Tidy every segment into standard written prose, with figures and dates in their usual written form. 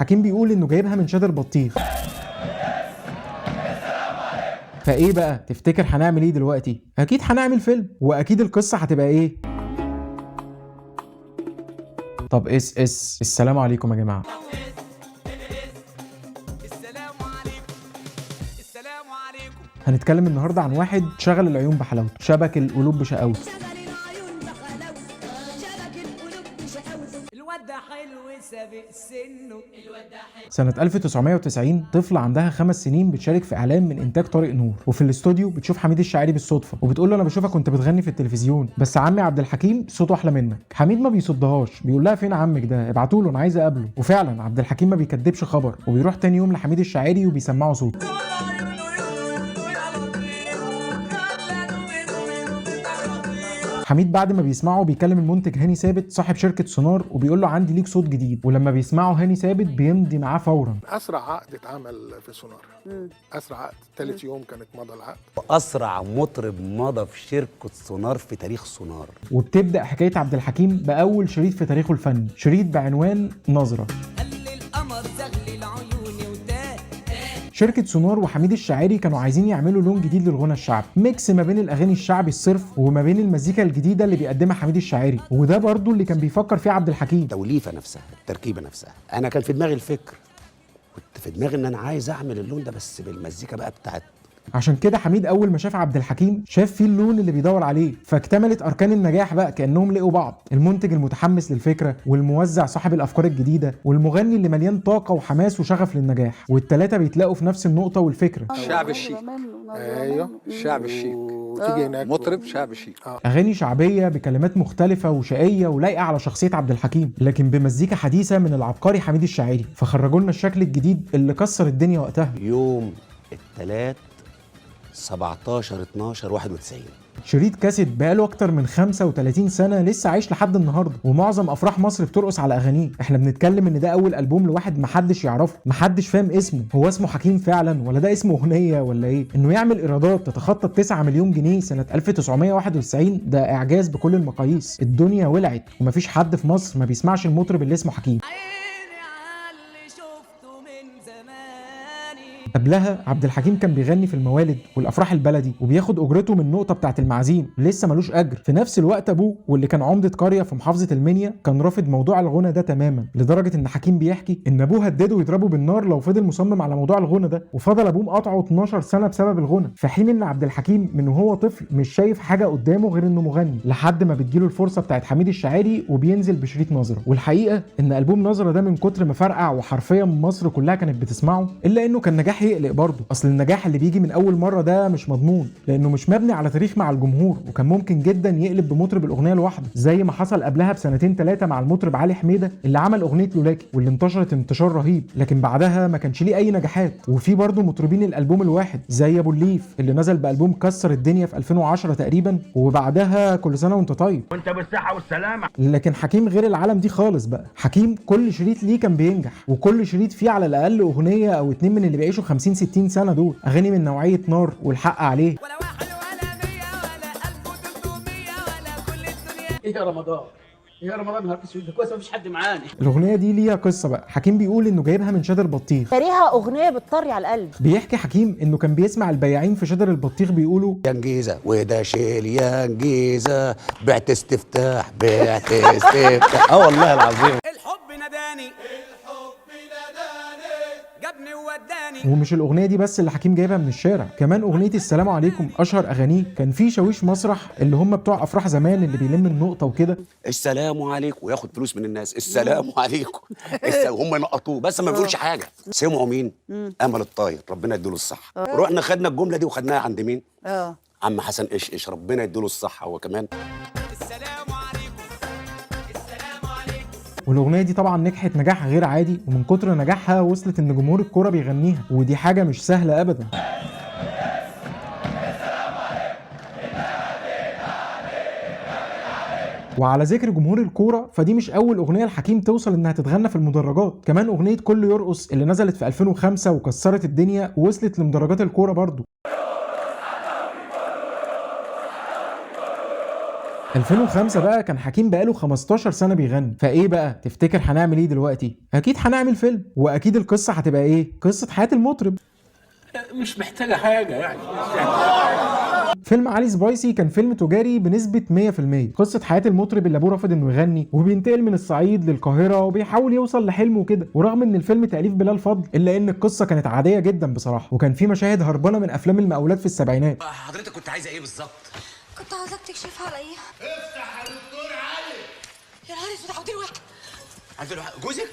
حكيم بيقول انه جايبها من شادر بطيخ. فايه بقى تفتكر هنعمل ايه دلوقتي؟ اكيد هنعمل فيلم، واكيد القصه هتبقى ايه؟ طب السلام عليكم يا جماعه. هنتكلم النهارده عن واحد شغل العيون بحلاوته، شبك القلوب بشقاوته. الواد ده حلو سابق سنه، الواد ده حلو. سنة 1990 طفلة عندها 5 سنين بتشارك في إعلان من إنتاج طارق نور، وفي الاستوديو بتشوف حميد الشاعري بالصدفة وبتقول له أنا بشوفك كنت بتغني في التلفزيون، بس عمي عبد الحكيم صوته أحلى منك. حميد ما بيصدهاش، بيقول لها فين عمك ده؟ ابعتوا له أنا عايز أقابله. وفعلا عبد الحكيم ما بيكدبش خبر، وبيروح تاني يوم لحميد الشاعري وبيسمعه صوته. حميد بعد ما بيسمعه بيكلم المنتج هاني ثابت صاحب شركة سونار وبيقول له عندي ليك صوت جديد، ولما بيسمعه هاني ثابت بيمضي معاه فورا. اسرع عقد اتعمل في سونار، اسرع عقد، ثالث يوم كانت مضى العقد. واسرع مطرب مضى في شركه سونار في تاريخ سونار. وبتبدأ حكاية عبد الحكيم بأول شريط في تاريخه الفني، شريط بعنوان نظرة. القمر زغلل عيوني وده شركة سونار وحميد الشاعري كانوا عايزين يعملوا لون جديد للغنى الشعبي، ميكس ما بين الأغاني الشعبي الصرف وما بين المزيكا الجديدة اللي بيقدمها حميد الشاعري، وده برضو اللي كان بيفكر فيه عبد الحكيم. التوليفه نفسها، التركيبه نفسها، انا كان في دماغي الفكر، كنت في دماغي ان انا عايز اعمل اللون ده بس بالمزيكا بقى بتاعت. عشان كده حميد اول ما شاف عبد الحكيم شاف فيه اللون اللي بيدور عليه، فاكتملت اركان النجاح بقى كانهم لقوا بعض، المنتج المتحمس للفكره، والموزع صاحب الافكار الجديده، والمغني اللي مليان طاقه وحماس وشغف للنجاح، والثلاثه بيتلاقوا في نفس النقطه والفكره. الشعب الشيك. ايوه الشعب الشيك. وتيجي هناك مطرب شعب شيك. اغاني شعبيه بكلمات مختلفه وشقيه ولايقه على شخصيه عبد الحكيم، لكن بمزيكا حديثه من العبقري حميد الشاعري، فخرجوا لنا الشكل الجديد اللي كسر الدنيا وقتها. يوم الثلاث 17/12/91. شريط كاسيت بقاله اكتر من 35 سنه لسه عايش لحد النهارده، ومعظم افراح مصر بترقص على اغانيه. احنا بنتكلم ان ده اول البوم لواحد محدش يعرفه، محدش فاهم اسمه، هو اسمه حكيم فعلا ولا ده اسمه اغنيه ولا ايه؟ انه يعمل ايرادات تتخطى 9 مليون جنيه سنه 1991 ده اعجاز بكل المقاييس. الدنيا ولعت ومفيش حد في مصر ما بيسمعش المطرب اللي اسمه حكيم. عيني على اللي شفته من زماني. قبلها عبد الحكيم كان بيغني في الموالد والافراح البلدي وبياخد اجرته من النقطه بتاعه المعازيم، لسه ملوش اجر. في نفس الوقت ابوه واللي كان عمده قريه في محافظه المنيا كان رافض موضوع الغنى ده تماما، لدرجه ان حكيم بيحكي ان ابوه هدده ويضربه بالنار لو فضل مصمم على موضوع الغنى ده، وفضل ابوه مقاطعه 12 سنه بسبب الغنى، في حين ان عبد الحكيم من وهو طفل مش شايف حاجه قدامه غير انه مغني، لحد ما بتجيله الفرصه بتاعه حميد الشاعري وبينزل بشريط نظره. والحقيقه ان البوم نظره ده من كتر ما فرقع وحرفيا مصر كلها كانت بتسمعه، الا انه كان نجاح يقلق برضه. اصل النجاح اللي بيجي من اول مره ده مش مضمون، لانه مش مبني على تاريخ مع الجمهور، وكان ممكن جدا يقلب بمطرب الاغنيه لوحده، زي ما حصل قبلها بسنتين 3 مع المطرب علي حميده اللي عمل اغنيه لولاكي واللي انتشرت انتشار رهيب، لكن بعدها ما كانش ليه اي نجاحات. وفي برضه مطربين الالبوم الواحد زي ابو الليف اللي نزل بالبوم كسر الدنيا في 2010 تقريبا، وبعدها كل سنه وانت طيب. وانت بالصحه والسلامه. لكن حكيم غير العالم دي خالص بقى. حكيم كل شريط ليه كان بينجح، وكل شريط فيه على الاقل اغنيه او 2 من اللي بيعيشوا 50 60 سنه دول، اغاني من نوعيه نار والحق عليه. ولا واحد ولا 100 ولا 1300 ولا كل الدنيا. ايه يا رمضان؟ ايه يا رمضان نهار اسود ده كويس مفيش حد معانا. الاغنيه دي ليها قصه بقى. حكيم بيقول انه جايبها من شادر بطيخ. تاريها اغنيه بتطري على القلب. بيحكي حكيم انه كان بيسمع البياعين في شادر البطيخ بيقولوا يا نجيزه وده شيل يا نجيزه، بعت استفتاح بعت استفتاح. والله العظيم. الحب ناداني جابني ووداني. ومش الاغنيه دي بس اللي حكيم جايبها من الشارع، كمان اغنيه السلام عليكم اشهر اغانيه. كان في شاويش مسرح اللي هم بتوع افراح زمان اللي بيلم النقطه وكده، السلام عليكم، وياخد فلوس من الناس، السلام عليكم. هم ينقطوه بس ما بيقولش حاجه. سمعوا مين؟ امل الطاير، ربنا يديله الصحه. رحنا خدنا الجمله دي وخدناها عند مين؟ عم حسن قشقش، ربنا يديله الصحه هو كمان. السلام عليكم السلام عليكم. والاغنيه دي طبعا نجحت نجاح غير عادي، ومن كتر نجاحها وصلت ان جمهور الكوره بيغنيها، ودي حاجه مش سهله ابدا. وعلى ذكر جمهور الكوره، فدي مش اول اغنيه لحكيم توصل انها تتغنى في المدرجات، كمان اغنيه كل يرقص اللي نزلت في 2005 وكسرت الدنيا ووصلت لمدرجات الكوره برضو. 2005 بقى كان حكيم بقاله 15 سنه بيغني، فايه بقى تفتكر هنعمل ايه دلوقتي؟ اكيد هنعمل فيلم، واكيد القصه هتبقى ايه؟ قصه حياه المطرب. مش محتاجه حاجه يعني. فيلم علي سبايسي كان فيلم تجاري بنسبة 100%، قصة حياة المطرب اللي ابوه رافض انه يغني وبينتقل من الصعيد للقاهرة وبيحاول يوصل لحلمه كده، ورغم ان الفيلم تأليف بلال فضل الا ان القصة كانت عادية جدا بصراحة، وكان في مشاهد هربانة من افلام المقاولات في السبعينات. حضرتك كنت عايزه ايه بالظبط؟ كنت عاوزاك تكشف عليا. افتح يا دكتور علي. يا نهار اسود، عاودين واحد. جوزك؟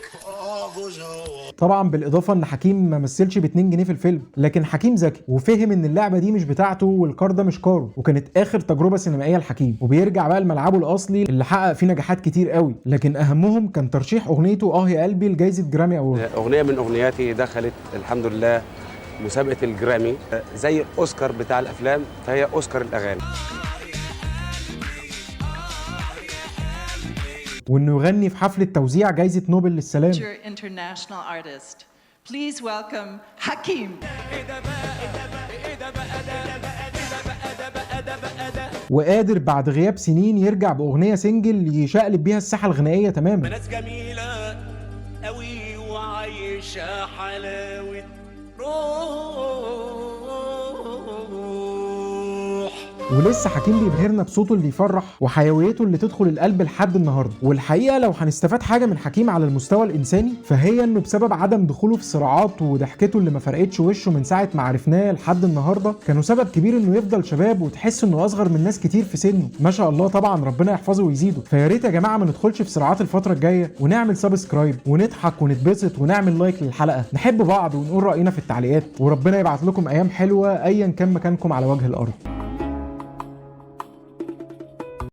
جوزها هو. طبعا بالاضافه ان حكيم ما مثلش ب 2 جنيه في الفيلم، لكن حكيم ذكي وفهم ان اللعبه دي مش بتاعته والكار ده مش كاره، وكانت اخر تجربه سينمائيه لحكيم، وبيرجع بقى لملعبه الاصلي اللي حقق فيه نجاحات كتير قوي، لكن اهمهم كان ترشيح اغنيته يا قلبي لجائزه جرامي اوورد. اغنيه من اغنياتي دخلت الحمد لله مسابقه الجرامي، زي الاوسكار بتاع الافلام فهي اوسكار الاغاني. وانه يغني في حفله توزيع جائزه نوبل للسلام. International artist. Please welcome Hakim. وقادر بعد غياب سنين يرجع باغنيه سنجل يشقلب بيها الساحه الغنائيه تماما. ناس جميله قوي وعايشه حلاوه روح. ولسه حكيم بيبهرنا بصوته اللي يفرح وحيويته اللي تدخل القلب لحد النهارده، والحقيقه لو هنستفاد حاجه من حكيم على المستوى الانساني فهي انه بسبب عدم دخوله في صراعات وضحكته اللي ما فرقتش وشه من ساعه ما عرفناه لحد النهارده كانوا سبب كبير انه يفضل شباب وتحس انه اصغر من ناس كتير في سنه، ما شاء الله طبعا ربنا يحفظه ويزيده. فيا ريت يا جماعه ما ندخلش في صراعات الفتره الجايه، ونعمل سبسكرايب ونضحك ونتبسط ونعمل لايك للحلقه، نحب بعض ونقول راينا في التعليقات، وربنا يبعت لكم ايام حلوه ايا كان مكانكم على وجه الارض.